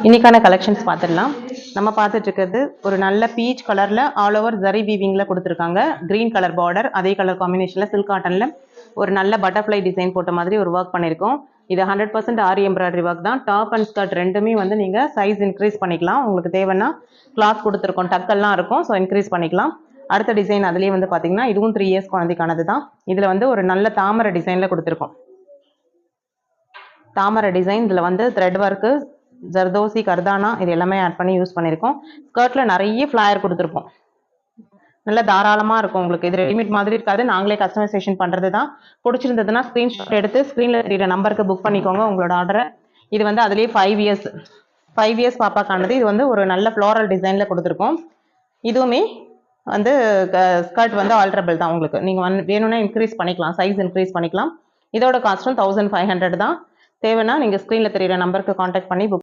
இன்னைக்கான கலெக்ஷன்ஸ் பார்த்துடலாம். நம்ம பார்த்துட்டு இருக்கிறது ஒரு நல்ல பீச் கலரில் ஆல் ஓவர் ஜரி வீவிங்கில் கொடுத்துருக்காங்க. க்ரீன் கலர் பார்டர், அதே கலர் காம்பினேஷனில் சில்க் காட்டனில் ஒரு நல்ல பட்டர்ஃப்ளை டிசைன் போட்ட மாதிரி ஒரு ஒர்க் பண்ணியிருக்கோம். இது 100% ஆரி எம்ப்ராய்டரி ஒர்க் தான். டாப் அண்ட் ஸ்கர்ட் ரெண்டுமே வந்து நீங்கள் சைஸ் இன்க்ரீஸ் பண்ணிக்கலாம். உங்களுக்கு தேவைன்னா கிளாத் கொடுத்துருக்கோம், டக்கெல்லாம் இருக்கும், ஸோ இன்க்ரீஸ் பண்ணிக்கலாம். அடுத்த டிசைன் அதுலேயே வந்து பார்த்தீங்கன்னா இதுவும் 3 இயர்ஸ் குழந்தைக்கானது தான். இதில் வந்து ஒரு நல்ல தாமரை டிசைனில் கொடுத்துருக்கோம். தாமரை டிசைன் இதில் வந்து த்ரெட் ஒர்க்கு, ஜர்தோசி, கர்தானா இது எல்லாமே ஆட் பண்ணி யூஸ் பண்ணியிருக்கோம். ஸ்கர்ட்டில் நிறைய ஃப்ளாயர் கொடுத்துருப்போம். நல்ல தாராளமாக இருக்கும் உங்களுக்கு. இது ரெடிமேட் மாதிரி இருக்காது, நாங்களே கஸ்டமைசேஷன் பண்ணுறது தான். பிடிச்சிருந்ததுன்னா ஸ்க்ரீன்ஷாட் எடுத்து ஸ்க்ரீனில் தெரியுற நம்பருக்கு புக் பண்ணிக்கோங்க உங்களோட ஆர்டரை. இது வந்து அதுலேயே 5 இயர்ஸ் பாப்பாக்கானது. இது வந்து ஒரு நல்ல ஃப்ளோரல் டிசைனில் கொடுத்துருக்கோம். இதுவுமே வந்து ஸ்கர்ட் வந்து ஆல்ட்ரபிள் தான். உங்களுக்கு நீங்கள் வேணும்னா இன்க்ரீஸ் பண்ணிக்கலாம், சைஸ் இன்க்ரீஸ் பண்ணிக்கலாம். இதோட காஸ்ட்டும் 1500 தான். தேவைன்னா நீங்கள் ஸ்க்ரீனில் தெரியுற நம்பருக்கு காண்டாக்ட் பண்ணி புக்